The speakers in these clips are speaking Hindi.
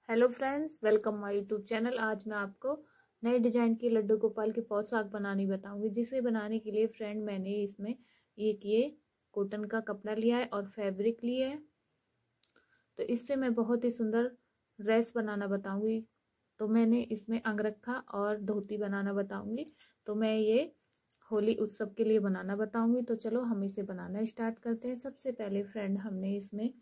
Hello friends, welcome my YouTube channel. आज मैं आपको नए डिजाइन की लड्डू गोपाल की पौध साग बनानी बताऊंगी। जिसे बनाने के लिए फ्रेंड मैंने इसमें एक ये कॉटन का कपड़ा लिया है और फैब्रिक लिया है। तो इससे मैं बहुत ही सुंदर ड्रेस बनाना बताऊंगी। तो मैंने इसमें अंगरखा और धोती बनाना बताऊंगी। तो मैं ये होली उत्सव के लिए बनाना बताऊंगी। तो चलो हम इसे बनाना स्टार्ट करते हैं। सबसे पहले फ्रेंड हमने इसमें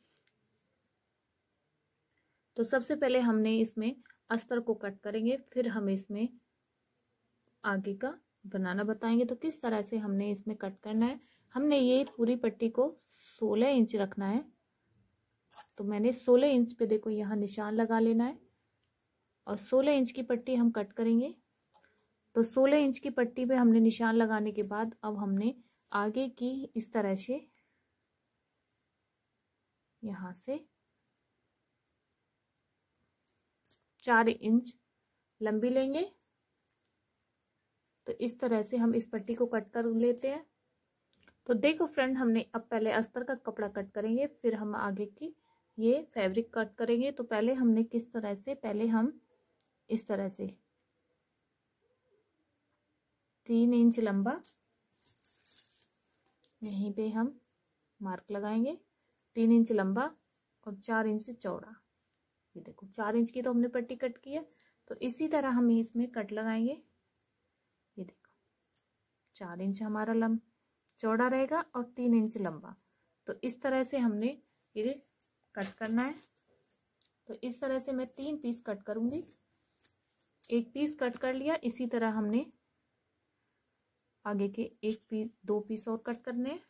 अस्तर को कट करेंगे, फिर हम इसमें आगे का बनाना बताएंगे। तो किस तरह से हमने इसमें कट करना है। हमने ये पूरी पट्टी को 16 इंच रखना है। तो मैंने 16 इंच पे देखो यहाँ निशान लगा लेना है और 16 इंच की पट्टी हम कट करेंगे। तो 16 इंच की पट्टी पे हमने निशान लगाने के बाद अब हमने आगे की इस तरह से यहाँ से 4 इंच लंबी लेंगे। तो इस तरह से हम इस पट्टी को कट कर लेते हैं। तो देखो फ्रेंड, हमने अब पहले अस्तर का कपड़ा कट करेंगे, फिर हम आगे की ये फैब्रिक कट करेंगे। तो पहले हमने किस तरह से, पहले हम इस तरह से 3 इंच लंबा यहीं पे हम मार्क लगाएंगे। 3 इंच लंबा और 4 इंच चौड़ा। ये देखो 4 इंच की तो हमने पट्टी कट की है। तो इसी तरह हम इसमें कट लगाएंगे। ये देखो 4 इंच हमारा चौड़ा रहेगा और 3 इंच लंबा। तो इस तरह से हमने ये कट करना है। तो इस तरह से मैं 3 पीस कट करूंगी। एक पीस कट कर लिया। इसी तरह हमने आगे के 2 पीस और कट करने हैं।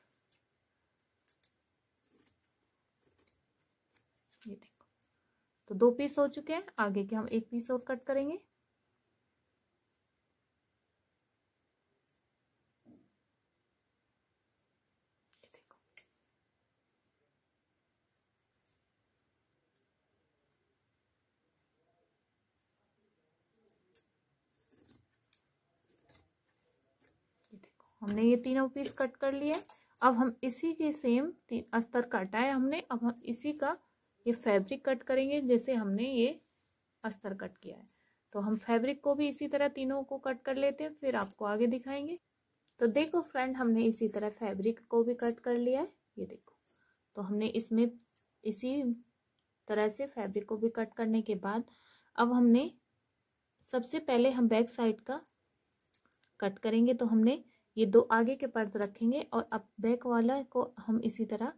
ये देखो तो 2 पीस हो चुके हैं। आगे के हम 1 पीस और कट करेंगे। हमने ये तीनों पीस कट कर लिए। अब हम इसी के सेम अस्तर काटा है हमने। अब हम इसी का ये फैब्रिक कट करेंगे जैसे हमने ये अस्तर कट किया है। तो हम फैब्रिक को भी इसी तरह तीनों को कट कर लेते हैं, फिर आपको आगे दिखाएंगे। तो देखो फ्रेंड, हमने इसी तरह फैब्रिक को भी कट कर लिया है। ये देखो तो हमने इसमें इसी तरह से फैब्रिक को भी कट करने के बाद अब हमने सबसे पहले हम बैक साइड का कट करेंगे। तो हमने ये 2 आगे के पर्द रखेंगे और अब बैक वाला को हम इसी तरह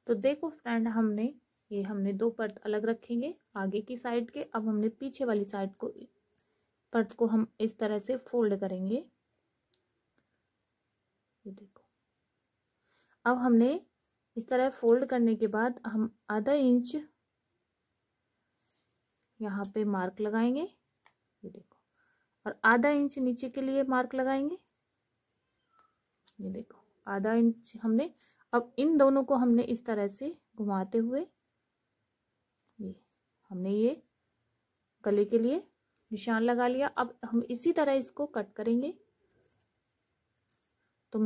तो देखो फ्रेंड, हमने 2 पर्द अलग रखेंगे आगे की साइड के। अब हमने पीछे वाली साइड को पर्द को हम इस तरह से फोल्ड करेंगे। ये देखो अब हमने इस तरह फोल्ड करने के बाद हम आधा इंच यहाँ पे मार्क लगाएंगे। ये देखो और आधा इंच नीचे के लिए मार्क लगाएंगे। ये देखो आधा इंच हमने। अब इन दोनों को हमने इस तरह से घुमाते हुए ये गले के लिए निशान लगा लिया। अब हम इसी तरह इसको कट करेंगे। तो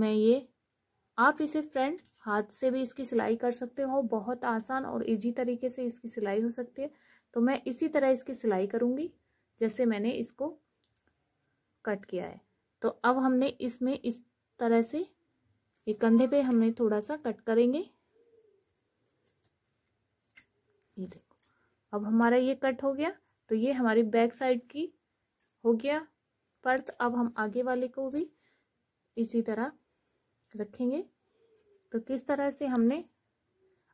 आप इसे फ्रेंड हाथ से भी इसकी सिलाई कर सकते हो। बहुत आसान और इजी तरीके से इसकी सिलाई हो सकती है। तो मैं इसी तरह इसकी सिलाई करूंगी जैसे मैंने इसको कट किया है। तो अब हमने इसमें इस तरह से ये कंधे पे हमने थोड़ा सा कट करेंगे। ये देखो अब हमारा ये कट हो गया। तो ये हमारी बैक साइड की हो गया पर्द। अब हम आगे वाले को भी इसी तरह रखेंगे। तो किस तरह से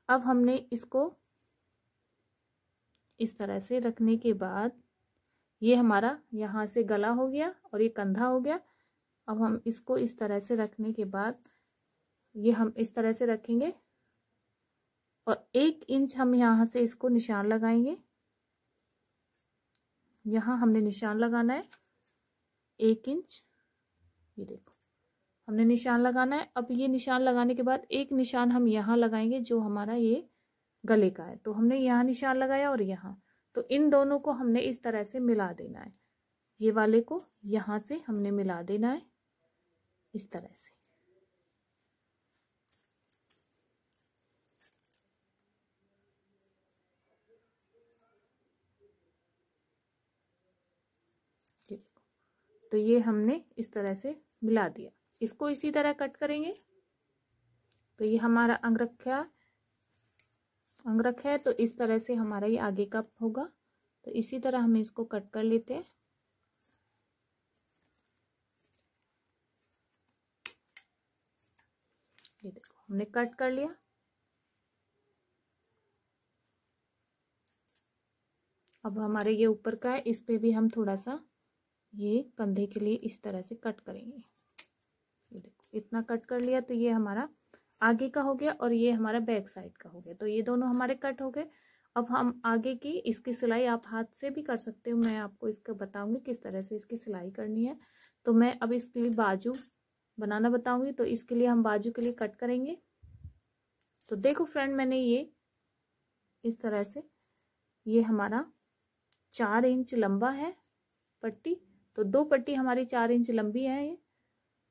अब हमने इसको इस तरह से रखने के बाद ये हमारा यहाँ से गला हो गया और ये कंधा हो गया। अब हम इसको इस तरह से रखने के बाद ये हम इस तरह से रखेंगे और 1 इंच हम यहाँ से इसको निशान लगाएंगे। यहाँ हमने निशान लगाना है 1 इंच। ये देखो हमने निशान लगाना है। अब ये निशान लगाने के बाद एक निशान हम यहाँ लगाएंगे जो हमारा ये गले का है। तो हमने यहाँ निशान लगाया और यहाँ। तो इन दोनों को हमने इस तरह से मिला देना है। ये वाले को यहाँ से हमने मिला देना है इस तरह से। तो ये हमने इस तरह से मिला दिया। इसको इसी तरह कट करेंगे। तो ये हमारा अंगरख है, तो इस तरह से हमारा ये आगे का होगा। तो इसी तरह हम इसको कट कर लेते हैं। ये देखो हमने कट कर लिया। अब हमारे ये ऊपर का है, इस पे भी हम थोड़ा सा ये कंधे के लिए इस तरह से कट करेंगे। ये देखो इतना कट कर लिया। तो ये हमारा आगे का हो गया और ये हमारा बैक साइड का हो गया। तो ये दोनों हमारे कट हो गए। अब हम आगे की इसकी सिलाई आप हाथ से भी कर सकते हो, मैं आपको इसका बताऊंगी किस तरह से इसकी सिलाई करनी है। तो मैं अब इसके लिए बाजू बनाना बताऊंगी। तो इसके लिए हम बाजू के लिए कट करेंगे। तो देखो फ्रेंड, मैंने ये इस तरह से, ये हमारा 4 इंच लंबा है पट्टी। तो 2 पट्टी हमारी 4 इंच लंबी है ये,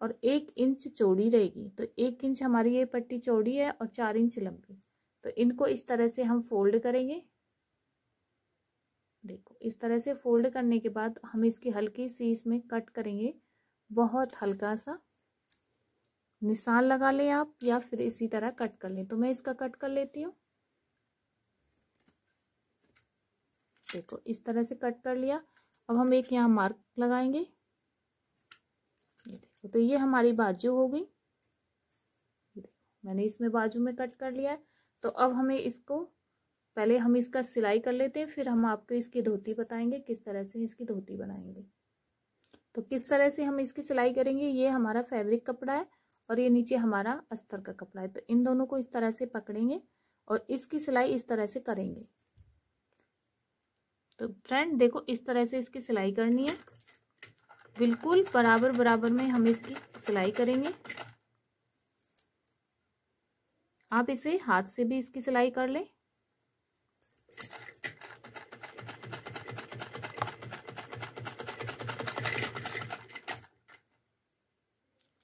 और 1 इंच चौड़ी रहेगी। तो 1 इंच हमारी ये पट्टी चौड़ी है और 4 इंच लंबी। तो इनको इस तरह से हम फोल्ड करेंगे। देखो इस तरह से फोल्ड करने के बाद हम इसकी हल्की सी इसमें कट करेंगे, बहुत हल्का सा निशान लगा लें आप, या फिर इसी तरह कट कर लें। तो मैं इसका कट कर लेती हूँ। देखो इस तरह से कट कर लिया। अब हम एक यहाँ मार्क लगाएंगे। ये देखो, तो ये हमारी बाजू हो गई। देखो मैंने इसमें बाजू में कट कर लिया है। तो अब हमें इसको, पहले हम इसका सिलाई कर लेते हैं, फिर हम आपको इसकी धोती बताएंगे किस तरह से इसकी धोती बनाएंगे। तो किस तरह से हम इसकी सिलाई करेंगे, ये हमारा फैब्रिक कपड़ा है और ये नीचे हमारा अस्तर का कपड़ा है। तो इन दोनों को इस तरह से पकड़ेंगे और इसकी सिलाई इस तरह से करेंगे। तो फ्रेंड देखो इस तरह से इसकी सिलाई करनी है, बिल्कुल बराबर बराबर में हम इसकी सिलाई करेंगे। आप इसे हाथ से भी इसकी सिलाई कर लें।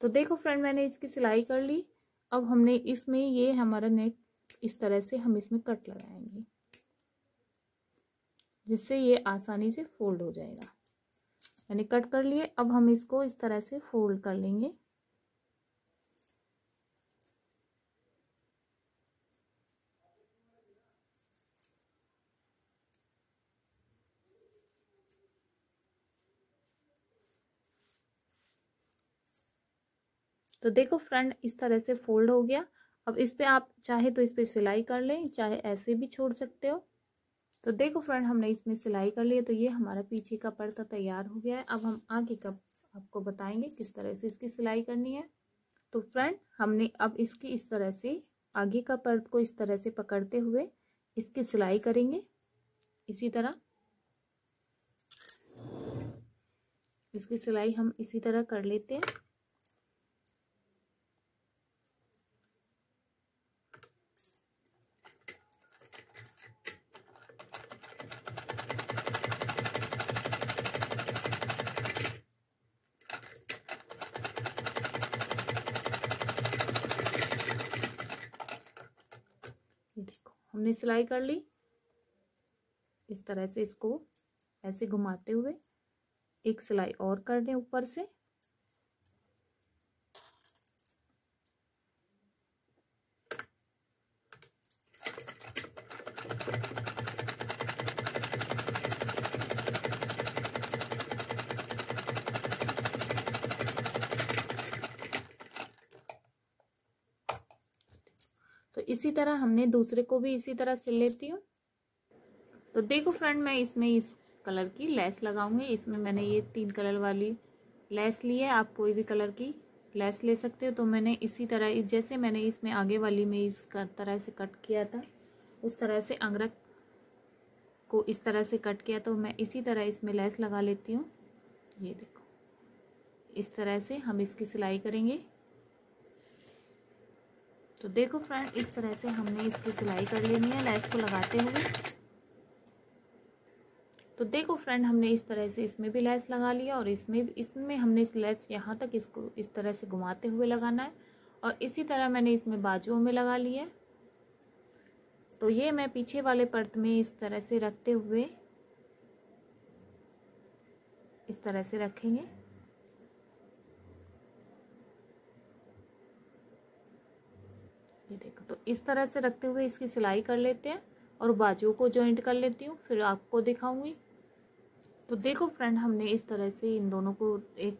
तो देखो फ्रेंड, मैंने इसकी सिलाई कर ली। अब हमने इसमें ये हमारा नेक इस तरह से हम इसमें कट लगाएंगे, जिससे ये आसानी से फोल्ड हो जाएगा। मैंने कट कर लिए। अब हम इसको इस तरह से फोल्ड कर लेंगे। तो देखो फ्रेंड इस तरह से फोल्ड हो गया। अब इस पे आप चाहे तो इस पे सिलाई कर लें, चाहे ऐसे भी छोड़ सकते हो। तो देखो फ्रेंड, हमने इसमें सिलाई कर लिया। तो ये हमारा पीछे का पर्दा तैयार हो गया है। अब हम आगे का आपको बताएंगे किस तरह से इसकी सिलाई करनी है। तो फ्रेंड हमने अब इसकी इस तरह से आगे का पर्द को इस तरह से पकड़ते हुए इसकी सिलाई करेंगे। इसी तरह इसकी सिलाई हम इसी तरह कर लेते हैं। देखो हमने सिलाई कर ली। इस तरह से इसको ऐसे घुमाते हुए एक सिलाई और कर दें ऊपर से। तो इसी तरह हमने दूसरे को भी इसी तरह सिल लेती हूँ। तो देखो फ्रेंड, मैं इसमें इस कलर की लेस लगाऊंगी। इसमें मैंने ये 3 कलर वाली लेस ली है। आप कोई भी कलर की लेस ले सकते हो। तो मैंने इसी तरह, जैसे मैंने इसमें आगे वाली में इस तरह से कट किया था, उस तरह से अंगरख को इस तरह से कट किया। तो मैं इसी तरह इसमें लेस लगा लेती हूँ। ये देखो इस तरह से हम इसकी सिलाई करेंगे। तो देखो फ्रेंड, इस तरह से हमने इसकी सिलाई कर लेनी है लेस को लगाते हुए। तो देखो फ्रेंड, हमने इस तरह से इसमें भी लेस लगा लिया और इसमें हमने इस लेस यहाँ तक इसको इस तरह से घुमाते हुए लगाना है। और इसी तरह मैंने इसमें बाजुओं में लगा लिया है। तो ये मैं पीछे वाले पर्त में इस तरह से रखते हुए इस तरह से रखेंगे। ये देखो, तो इस तरह से रखते हुए इसकी सिलाई कर लेते हैं और बाजुओं को जॉइंट कर लेती हूँ, फिर आपको दिखाऊंगी। तो देखो फ्रेंड, हमने इस तरह से इन दोनों को एक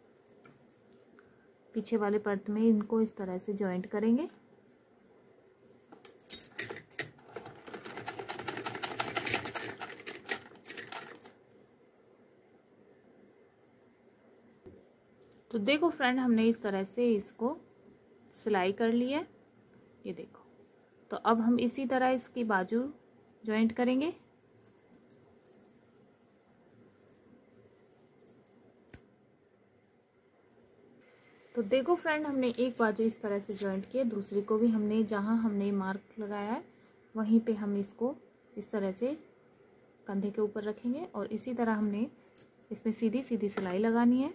पीछे वाले पर्ट में इनको इस तरह से जॉइंट करेंगे। तो देखो फ्रेंड, हमने इस तरह से इसको सिलाई कर लिया है, ये देखो। तो अब हम इसी तरह इसकी बाजू जॉइंट करेंगे। तो देखो फ्रेंड, हमने एक बाजू इस तरह से जॉइंट किया, दूसरी को भी हमने जहां हमने मार्क लगाया है वहीं पे हम इसको इस तरह से कंधे के ऊपर रखेंगे और इसी तरह हमने इसमें सीधी सीधी सिलाई लगानी है।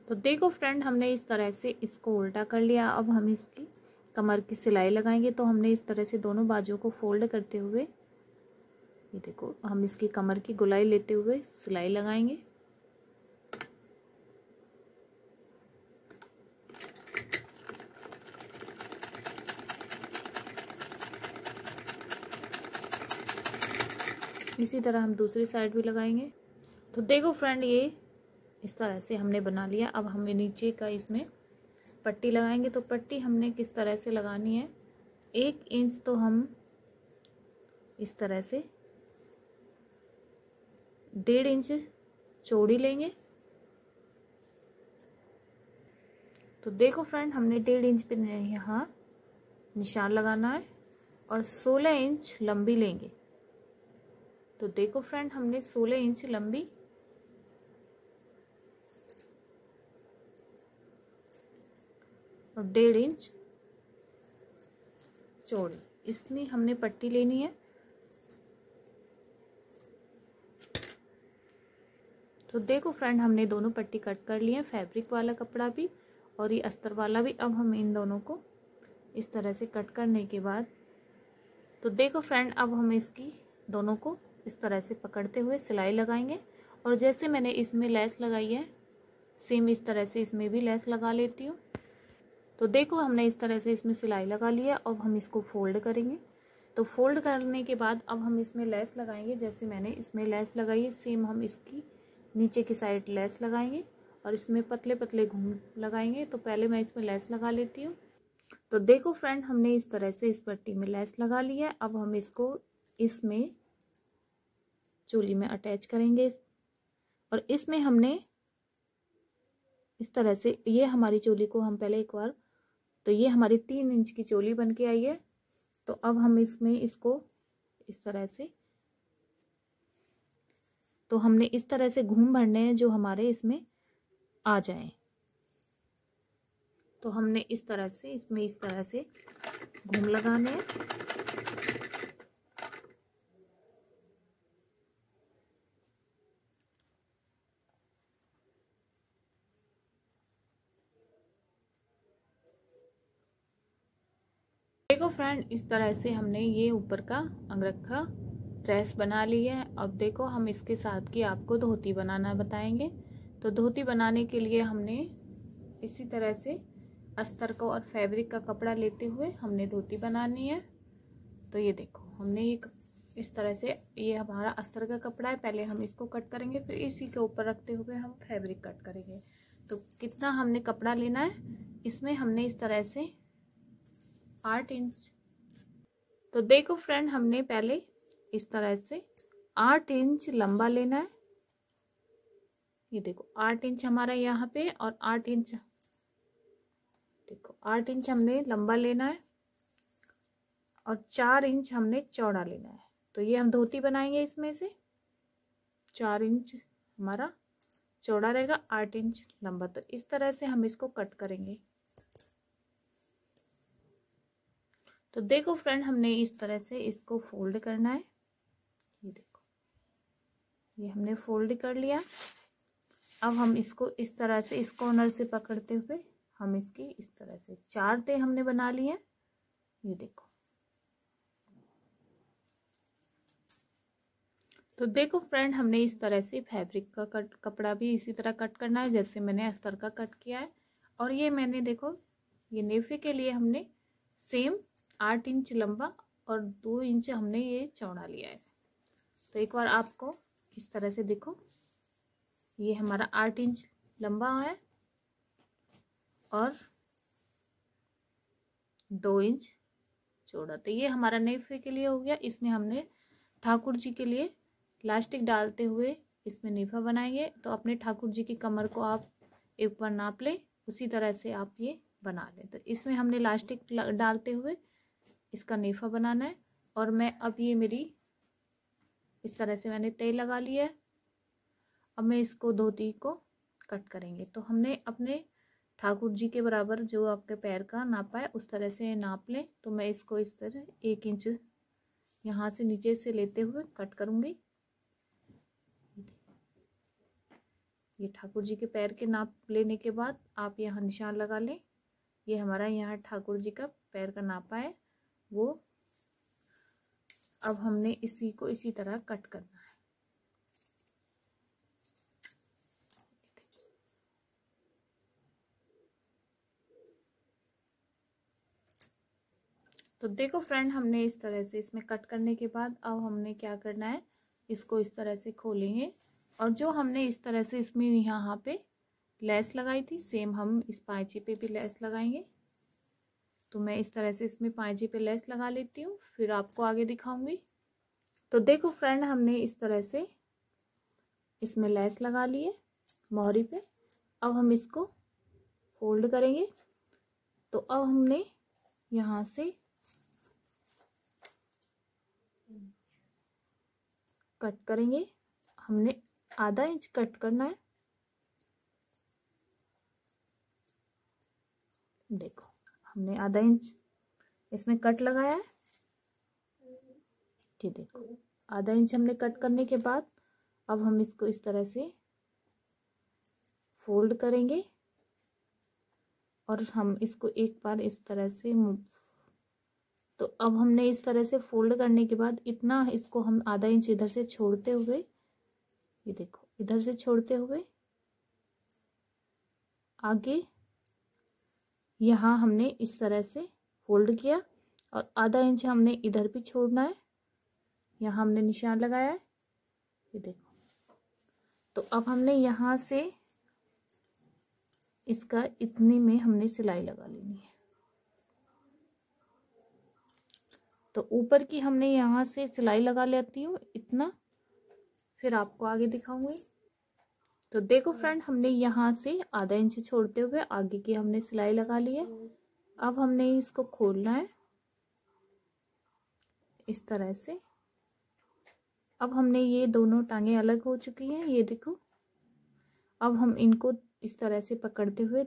तो देखो फ्रेंड, हमने इस तरह से इसको उल्टा कर लिया। अब हम इसकी कमर की सिलाई लगाएंगे। तो हमने इस तरह से दोनों बाजुओं को फोल्ड करते हुए, ये देखो, हम इसकी कमर की गोलाई लेते हुए सिलाई लगाएंगे। इसी तरह हम दूसरी साइड भी लगाएंगे। तो देखो फ्रेंड, ये इस तरह से हमने बना लिया। अब हमें नीचे का इसमें पट्टी लगाएंगे। तो पट्टी हमने किस तरह से लगानी है, 1 इंच तो हम इस तरह से 1.5 इंच चौड़ी लेंगे। तो देखो फ्रेंड, हमने 1.5 इंच पे यहाँ निशान लगाना है और 16 इंच लंबी लेंगे। तो देखो फ्रेंड, हमने 16 इंच लंबी और 1.5 इंच चौड़ी इतनी हमने पट्टी लेनी है। तो देखो फ्रेंड, हमने दोनों पट्टी कट कर लिए हैं, फैब्रिक वाला कपड़ा भी और ये अस्तर वाला भी। अब हम इन दोनों को इस तरह से कट करने के बाद, तो देखो फ्रेंड, अब हम इसकी दोनों को इस तरह से पकड़ते हुए सिलाई लगाएंगे। और जैसे मैंने इसमें लेस लगाई है, सेम इस तरह से इसमें भी लेस लगा लेती हूँ। तो देखो, हमने इस तरह से इसमें सिलाई लगा लिया। अब हम इसको फोल्ड करेंगे। तो फोल्ड करने के बाद अब हम इसमें लेस लगाएंगे। जैसे मैंने इसमें लेस लगाई है, सेम हम इसकी नीचे की साइड लेस लगाएंगे और इसमें पतले पतले घूम लगाएंगे। तो पहले मैं इसमें लेस लगा लेती हूँ। तो देखो फ्रेंड, हमने इस तरह से इस पट्टी में लेस लगा लिया है। अब हम इसको इसमें चोली में अटैच करेंगे और इसमें हमने इस तरह से, ये हमारी चोली को हम पहले एक बार, तो ये हमारी 3 इंच की चोली बन के आई है। तो अब हम इसमें इसको इस तरह से, तो हमने इस तरह से घूम भरने हैं जो हमारे इसमें आ जाएं। तो हमने इस तरह से इसमें इस तरह से घूम लगाने हैं। देखो फ्रेंड, इस तरह से हमने ये ऊपर का अंगरखा ड्रेस बना ली है। अब देखो, हम इसके साथ की आपको धोती बनाना बताएंगे। तो धोती बनाने के लिए हमने इसी तरह से अस्तर को और फैब्रिक का कपड़ा लेते हुए हमने धोती बनानी है। तो ये देखो, हमने ये इस तरह से, ये हमारा अस्तर का कपड़ा है। पहले हम इसको कट करेंगे, फिर इसी के ऊपर रखते हुए हम फैब्रिक कट करेंगे। तो कितना हमने कपड़ा लेना है, इसमें हमने इस तरह से 8 इंच। तो देखो फ्रेंड, हमने पहले इस तरह से 8 इंच लंबा लेना है। ये देखो, 8 इंच हमारा यहाँ पे और 8 इंच, देखो 8 इंच हमने लंबा लेना है और 4 इंच हमने चौड़ा लेना है। तो ये हम धोती बनाएंगे, इसमें से 4 इंच हमारा चौड़ा रहेगा, 8 इंच लंबा। तो इस तरह से हम इसको कट करेंगे। तो देखो फ्रेंड, हमने इस तरह से इसको फोल्ड करना है। ये देखो, ये हमने फोल्ड कर लिया। अब हम इसको इस तरह से इस कॉर्नर से पकड़ते हुए हम इसकी इस तरह से 4 ते हमने बना लिए हैं। ये देखो, तो देखो फ्रेंड, हमने इस तरह से फैब्रिक का कपड़ा भी इसी तरह कट करना है जैसे मैंने अस्तर का कट किया है। और ये मैंने देखो, ये नेफे के लिए हमने सेम 8 इंच लंबा और 2 इंच हमने ये चौड़ा लिया है। तो एक बार आपको इस तरह से देखो, ये हमारा 8 इंच लंबा है और 2 इंच चौड़ा। तो ये हमारा नेफे के लिए हो गया। इसमें हमने ठाकुर जी के लिए इलास्टिक डालते हुए इसमें नेफा बनाएंगे। तो अपने ठाकुर जी की कमर को आप एक बार नाप लें, उसी तरह से आप ये बना लें। तो इसमें हमने इलास्टिक डालते हुए इसका नेफा बनाना है। और मैं अब ये मेरी इस तरह से मैंने तय लगा लिया है। अब मैं इसको धोती को कट करेंगे। तो हमने अपने ठाकुर जी के बराबर जो आपके पैर का नापा है उस तरह से नाप लें। तो मैं इसको इस तरह 1 इंच यहाँ से नीचे से लेते हुए कट करूँगी। ये ठाकुर जी के पैर के नाप लेने के बाद आप यहाँ निशान लगा लें। ये हमारा यहाँ ठाकुर जी का पैर का नापा है वो। अब हमने इसी को इसी तरह कट करना है। तो देखो फ्रेंड, हमने इस तरह से इसमें कट करने के बाद अब हमने क्या करना है, इसको इस तरह से खोलेंगे। और जो हमने इस तरह से इसमें यहाँ पे लेस लगाई थी, सेम हम इस पांचे पे भी लेस लगाएंगे। तो मैं इस तरह से इसमें पांचे पे लेस लगा लेती हूँ, फिर आपको आगे दिखाऊंगी। तो देखो फ्रेंड, हमने इस तरह से इसमें लेस लगा ली है मोहरी पे। अब हम इसको फोल्ड करेंगे। तो अब हमने यहाँ से कट करेंगे। हमने आधा इंच कट करना है। देखो, हमने आधा इंच इसमें कट लगाया है। ये देखो, आधा इंच हमने कट करने के बाद अब हम इसको इस तरह से फोल्ड करेंगे। और हम इसको एक बार इस तरह से तो अब हमने इस तरह से फोल्ड करने के बाद इतना इसको हम आधा इंच इधर से छोड़ते हुए, ये देखो, इधर से छोड़ते हुए आगे यहाँ हमने इस तरह से फोल्ड किया। और आधा इंच हमने इधर भी छोड़ना है। यहाँ हमने निशान लगाया है, ये देखो। तो अब हमने यहाँ से इसका इतनी में हमने सिलाई लगा लेनी है। तो ऊपर की हमने यहाँ से सिलाई लगा लेती हूँ इतना, फिर आपको आगे दिखाऊंगी। तो देखो फ्रेंड, हमने यहाँ से आधा इंच छोड़ते हुए आगे की हमने सिलाई लगा ली है। अब हमने इसको खोलना है इस तरह से। अब हमने ये दोनों टांगे अलग हो चुकी हैं, ये देखो। अब हम इनको इस तरह से पकड़ते हुए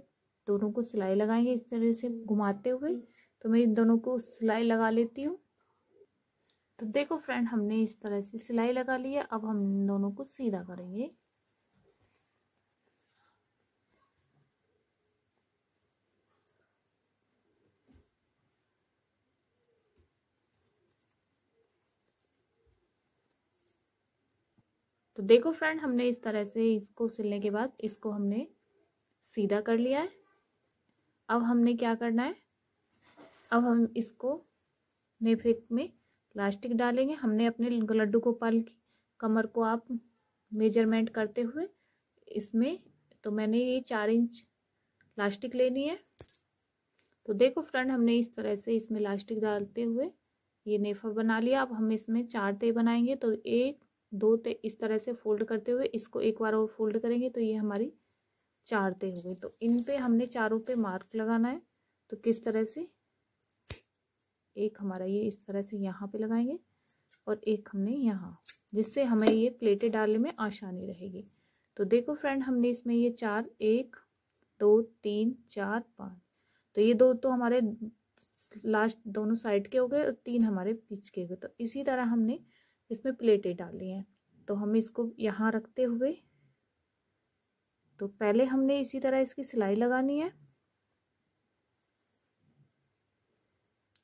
दोनों को सिलाई लगाएंगे, इस तरह से घुमाते हुए। तो मैं इन दोनों को सिलाई लगा लेती हूँ। तो देखो फ्रेंड, हमने इस तरह से सिलाई लगा ली है। अब हम इन दोनों को सीधा करेंगे। तो देखो फ्रेंड, हमने इस तरह से इसको सिलने के बाद इसको हमने सीधा कर लिया है। अब हमने क्या करना है, अब हम इसको नेफे में इलास्टिक डालेंगे। हमने अपने लड्डू गोपाल की कमर को आप मेजरमेंट करते हुए इसमें, तो मैंने ये 4 इंच इलास्टिक लेनी है। तो देखो फ्रेंड, हमने इस तरह से इसमें इलास्टिक डालते हुए ये नेफा बना लिया। अब हम इसमें 4 ते बनाएंगे। तो 1 2 ते इस तरह से फोल्ड करते हुए इसको एक बार और फोल्ड करेंगे। तो ये हमारी 4 ते हो गई। तो इन पे हमने चारों पे मार्क लगाना है। तो किस तरह से, एक हमारा ये इस तरह से यहाँ पे लगाएंगे और एक हमने यहाँ, जिससे हमें ये प्लेटें डालने में आसानी रहेगी। तो देखो फ्रेंड, हमने इसमें ये 4 1 2 3 4 5, तो ये 2 तो हमारे लास्ट दोनों साइड के हो गए और 3 हमारे बीच के हो गए। तो इसी तरह हमने इसमें प्लेटें डाली हैं। तो हम इसको यहाँ रखते हुए, तो पहले हमने इसी तरह इसकी सिलाई लगानी है।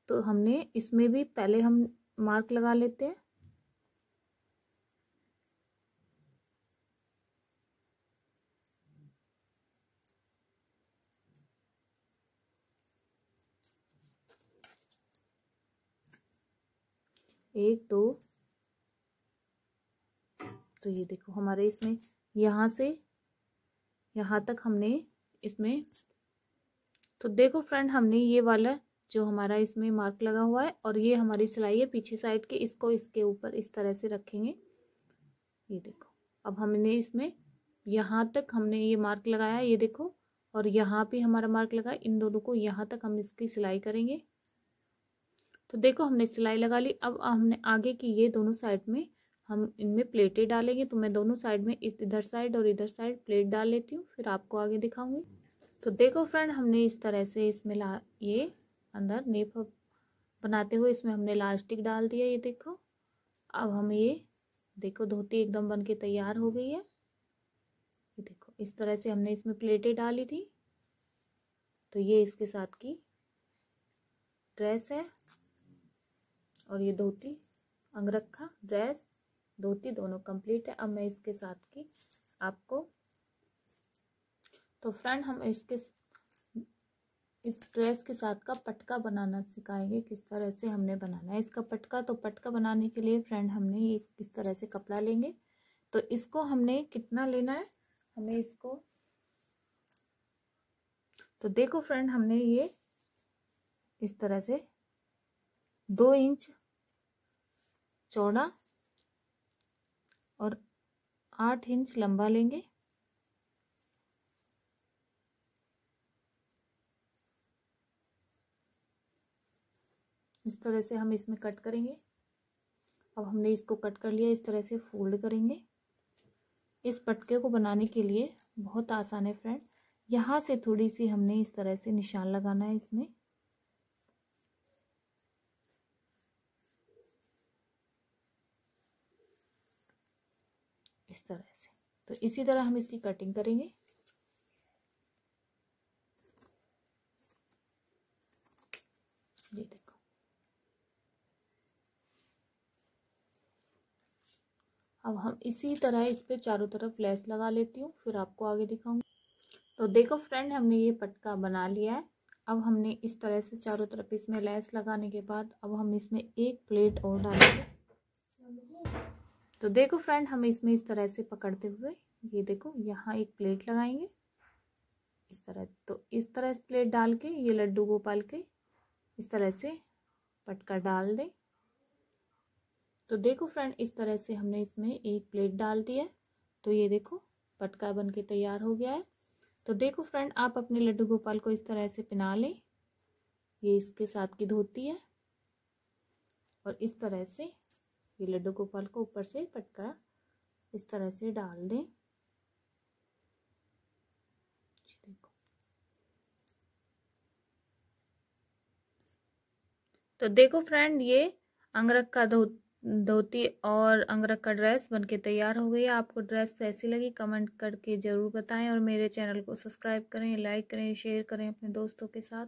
तो हमने इसमें भी पहले हम मार्क लगा लेते हैं। एक दो, तो ये देखो हमारे इसमें यहाँ से यहाँ तक हमने इसमें, तो देखो फ्रेंड हमने ये वाला जो हमारा इसमें मार्क लगा हुआ है और ये हमारी सिलाई है पीछे साइड की, इसको इसके ऊपर इस तरह से रखेंगे। ये देखो अब हमने इसमें यहाँ तक हमने ये मार्क लगाया, ये देखो, और यहाँ पे हमारा मार्क लगा, इन दोनों को यहाँ तक हम इसकी सिलाई करेंगे। तो देखो हमने सिलाई लगा ली। अब हमने आगे की ये दोनों साइड में हम इनमें प्लेटें डालेंगे। तो मैं दोनों साइड में इधर साइड और इधर साइड प्लेट डाल लेती हूँ, फिर आपको आगे दिखाऊंगी। तो देखो फ्रेंड हमने इस तरह से इसमें ये अंदर नेप बनाते हुए इसमें हमने इलास्टिक डाल दिया। ये देखो अब हम ये देखो धोती एकदम बन के तैयार हो गई है। ये देखो इस तरह से हमने इसमें प्लेटें डाली थी। तो ये इसके साथ की ड्रेस है और ये धोती, अंगरखा, ड्रेस, धोती दोनों कंप्लीट है। अब मैं इसके साथ की आपको, तो फ्रेंड हम इस ड्रेस के साथ का पटका बनाना सिखाएंगे, किस तरह से हमने बनाना है इसका पटका। तो पटका बनाने के लिए फ्रेंड हमने ये इस तरह से कपड़ा लेंगे। तो इसको हमने कितना लेना है, हमें इसको, तो देखो फ्रेंड हमने ये इस तरह से 2 इंच चौड़ा और 8 इंच लंबा लेंगे। इस तरह से हम इसमें कट करेंगे। अब हमने इसको कट कर लिया, इस तरह से फोल्ड करेंगे। इस पटके को बनाने के लिए बहुत आसान है फ्रेंड। यहाँ से थोड़ी सी हमने इस तरह से निशान लगाना है इसमें, इस तरह से। तो इसी तरह हम इसकी कटिंग करेंगे। ये देखो अब हम इसी तरह इस पे चारों तरफ लेस लगा लेती हूँ, फिर आपको आगे दिखाऊंगी। तो देखो फ्रेंड हमने ये पटका बना लिया है। अब हमने इस तरह से चारों तरफ इसमें लेस लगाने के बाद अब हम इसमें एक प्लेट और डालेंगे। तो देखो फ्रेंड हम इसमें इस तरह से पकड़ते हुए ये देखो यहाँ एक प्लेट लगाएंगे इस तरह। तो इस तरह से प्लेट डाल के ये लड्डू गोपाल के इस तरह से पटका डाल दें। तो देखो फ्रेंड इस तरह से हमने इसमें एक प्लेट डाल दी है। तो ये देखो पटका बन के तैयार हो गया है। तो देखो फ्रेंड आप अपने लड्डू गोपाल को इस तरह से पहना लें। ये इसके साथ की धोती है और इस तरह से ये लड्डू गोपाल को ऊपर से पटका इस तरह से डाल दें। देखो तो देखो फ्रेंड ये अंगरखा धोती और अंगरखा ड्रेस बनके तैयार हो गई है। आपको ड्रेस कैसी लगी कमेंट करके ज़रूर बताएं और मेरे चैनल को सब्सक्राइब करें, लाइक करें, शेयर करें अपने दोस्तों के साथ।